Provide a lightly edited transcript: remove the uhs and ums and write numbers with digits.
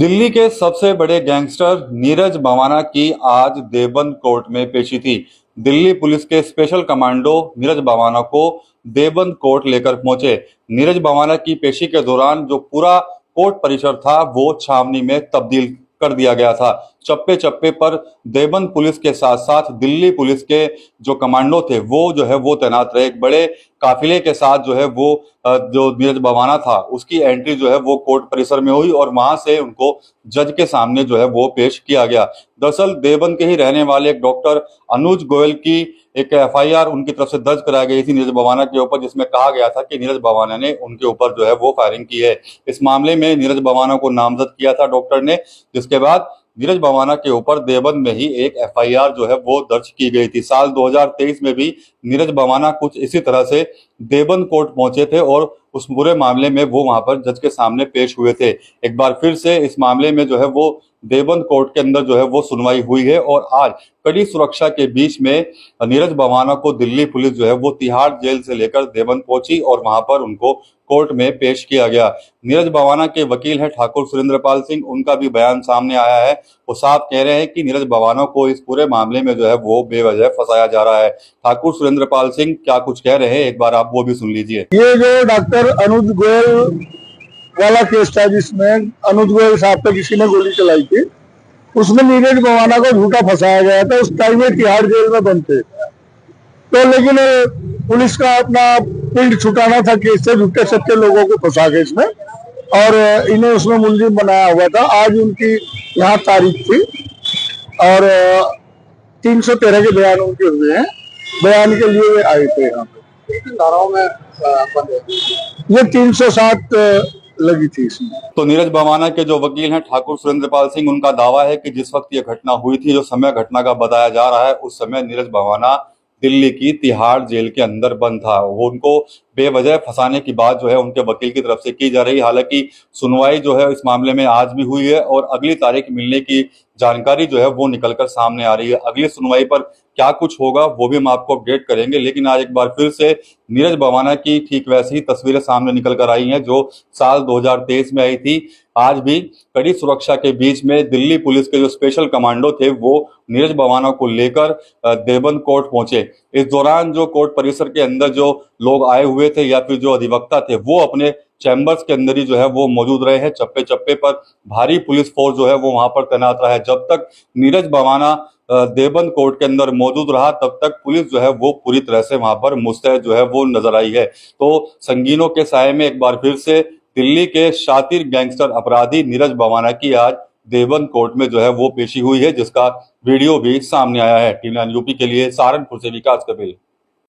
दिल्ली के सबसे बड़े गैंगस्टर नीरज भवाना की आज देवबंद कोर्ट में पेशी थी। दिल्ली पुलिस के स्पेशल कमांडो नीरज भवाना को देवबंद कोर्ट लेकर पहुंचे। नीरज भवाना की पेशी के दौरान जो पूरा कोर्ट परिसर था वो छावनी में तब्दील कर दिया गया था। चप्पे चप्पे पर देवबंद पुलिस के साथ साथ दिल्ली पुलिस के जो कमांडो थे वो जो है वो तैनात रहे। एक बड़े काफिले के साथ जो है वो जो नीरज भवाना था उसकी एंट्री जो है वो कोर्ट परिसर में हुई और वहां से उनको जज के सामने जो है वो पेश किया गया। दरअसल देवबंद के ही रहने वाले एक डॉक्टर अनुज गोयल की एक एफआईआर उनकी तरफ से दर्ज कराई गई थी नीरज भवाना के ऊपर, जिसमें कहा गया था कि नीरज भवाना ने उनके ऊपर जो है वो फायरिंग की है। इस मामले में नीरज भवाना को नामजद किया था डॉक्टर ने, जिसके बाद नीरज भवाना के ऊपर देवबंद में ही एक एफआईआर जो है वो दर्ज की गई थी। साल 2023 में भी नीरज भवाना कुछ इसी तरह से देवबंद कोर्ट पहुंचे थे और उस पूरे मामले में वो वहां पर जज के सामने पेश हुए थे। एक बार फिर से इस मामले में जो है वो देवबंद कोर्ट के अंदर जो है वो सुनवाई हुई है और आज कड़ी सुरक्षा के बीच में नीरज भवाना को दिल्ली पुलिस जो है वो तिहाड़ जेल से लेकर देवबंद पहुंची और वहां पर उनको कोर्ट में पेश किया गया। नीरज भवाना के वकील हैं ठाकुर सुरेंद्रपाल सिंह, उनका भी बयान सामने आया है। वो साफ कह रहे हैं कि नीरज भवाना को इस पूरे मामले में जो है वो बेवजह फंसाया जा रहा है। ठाकुर सुरेंद्रपाल सिंह क्या कुछ कह रहे हैं, एक बार आप वो भी सुन लीजिए। ये जो डॉक्टर अनुज गोयल वाला केस था जिसमें अनुज गोयल साहब पे किसी ने गोली चलाई थी, उसमें नीरज भवाना को झूठा फंसाया गया था। उस टाइम में तिहाड़ जेल में बंद थे, तो लेकिन पुलिस का अपना पिंड छुटाना था केस से, झूठे सच्चे लोगों को फंसा के इसमें, और इन्हें उसमें मुलजिम बनाया हुआ था। आज उनकी यहाँ तारीख थी और 313 के बयान उनके हुए हैं। बयान के लिए वे आए थे यहाँ पे। धाराओं में ये 307 लगी थी इसमें। तो नीरज भवाना के जो वकील हैं ठाकुर सुरेंद्रपाल सिंह, उनका दावा है कि जिस वक्त ये घटना हुई थी, जो समय घटना का बताया जा रहा है, उस समय नीरज भवाना दिल्ली की तिहाड़ जेल के अंदर बंद था। वो उनको बेवजह फंसाने की बात जो है उनके वकील की तरफ से की जा रही है। हालांकि सुनवाई जो है इस मामले में आज भी हुई है और अगली तारीख मिलने की जानकारी जो है वो निकलकर सामने आ रही है। अगली सुनवाई पर क्या कुछ होगा वो भी हम आपको अपडेट करेंगे, लेकिन आज एक बार फिर से नीरज भवाना की ठीक वैसी ही तस्वीरें सामने निकल कर आई हैं जो साल 2023 में आई थी। आज भी कड़ी सुरक्षा के बीच में दिल्ली पुलिस के जो स्पेशल कमांडो थे वो नीरज भवाना को लेकर देवबंद कोर्ट पहुंचे। इस दौरान जो कोर्ट परिसर के अंदर जो लोग आए हुए थे या फिर जो अधिवक्ता थे वो अपने चैम्बर्स के अंदर ही जो है वो मौजूद रहे हैं। चप्पे चप्पे पर भारी पुलिस फोर्स जो है वो वहां पर तैनात रहा है। जब तक नीरज भवाना देवबंद कोर्ट के अंदर मौजूद रहा तब तक पुलिस जो है वो पूरी तरह से वहां पर मुस्तैद जो है वो नजर आई है। तो संगीनों के साये में एक बार फिर से दिल्ली के शातिर गैंगस्टर अपराधी नीरज भवाना की आज देवबंद कोर्ट में जो है वो पेशी हुई है, जिसका वीडियो भी सामने आया है। टीवी9 यूपी के लिए सहारनपुर से विकास कपिल।